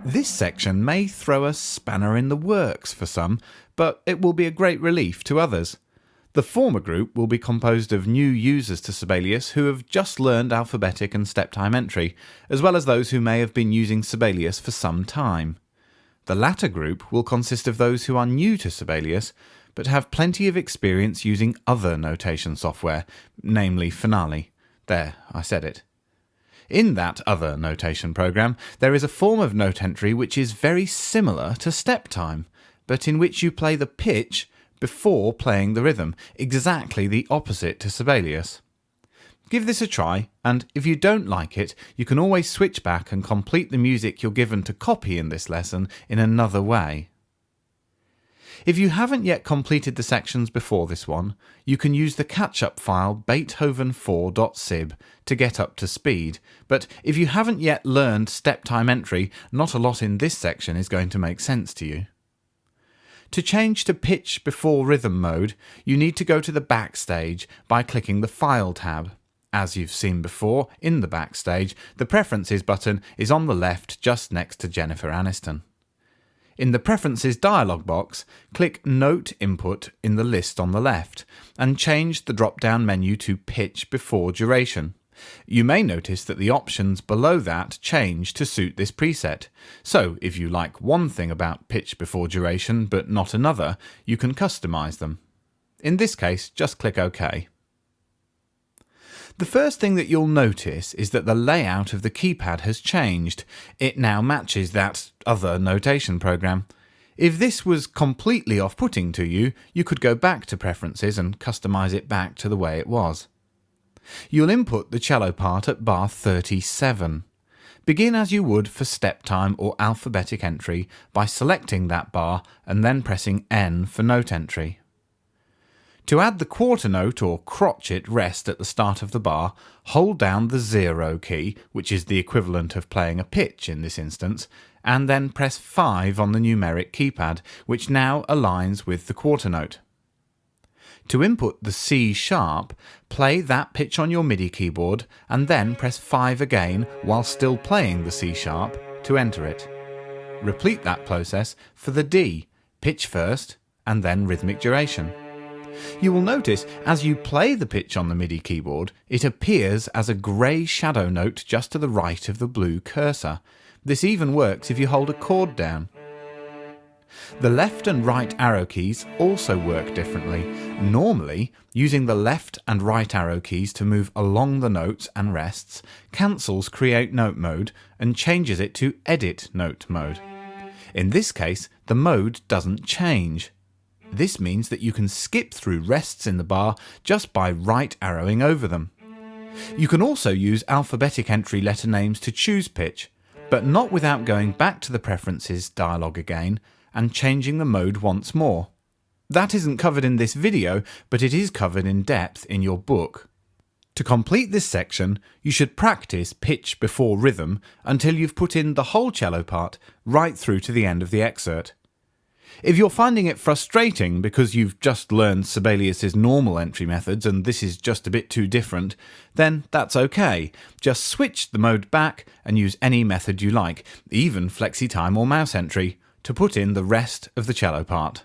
This section may throw a spanner in the works for some, but it will be a great relief to others. The former group will be composed of new users to Sibelius who have just learned alphabetic and step time entry, as well as those who may have been using Sibelius for some time. The latter group will consist of those who are new to Sibelius, but have plenty of experience using other notation software, namely Finale. There, I said it. In that other notation program, there is a form of note entry which is very similar to step time, but in which you play the pitch before playing the rhythm, exactly the opposite to Sibelius. Give this a try, and if you don't like it, you can always switch back and complete the music you're given to copy in this lesson in another way. If you haven't yet completed the sections before this one, you can use the catch-up file beethoven4.sib to get up to speed, but if you haven't yet learned step time entry, not a lot in this section is going to make sense to you. To change to pitch before rhythm mode, you need to go to the Backstage by clicking the File tab. As you've seen before, in the Backstage, the Preferences button is on the left just next to Jennifer Aniston. In the Preferences dialog box, click Note Input in the list on the left, and change the drop-down menu to Pitch Before Duration. You may notice that the options below that change to suit this preset, so if you like one thing about Pitch Before Duration but not another, you can customize them. In this case, just click OK. The first thing that you'll notice is that the layout of the keypad has changed. It now matches that other notation program. If this was completely off-putting to you, you could go back to Preferences and customize it back to the way it was. You'll input the cello part at bar 37. Begin as you would for step time or alphabetic entry by selecting that bar and then pressing N for note entry. To add the quarter note or crotchet rest at the start of the bar, hold down the 0 key, which is the equivalent of playing a pitch in this instance, and then press 5 on the numeric keypad, which now aligns with the quarter note. To input the C sharp, play that pitch on your MIDI keyboard and then press 5 again while still playing the C sharp to enter it. Repeat that process for the D, pitch first and then rhythmic duration. You will notice as you play the pitch on the MIDI keyboard, it appears as a grey shadow note just to the right of the blue cursor. This even works if you hold a chord down. The left and right arrow keys also work differently. Normally, using the left and right arrow keys to move along the notes and rests cancels Create Note mode and changes it to Edit Note mode. In this case, the mode doesn't change. This means that you can skip through rests in the bar just by right arrowing over them. You can also use alphabetic entry letter names to choose pitch, but not without going back to the Preferences dialog again and changing the mode once more. That isn't covered in this video, but it is covered in depth in your book. To complete this section, you should practice pitch before rhythm until you've put in the whole cello part right through to the end of the excerpt. If you're finding it frustrating because you've just learned Sibelius's normal entry methods and this is just a bit too different, then that's okay. Just switch the mode back and use any method you like, even flexi time or mouse entry, to put in the rest of the cello part.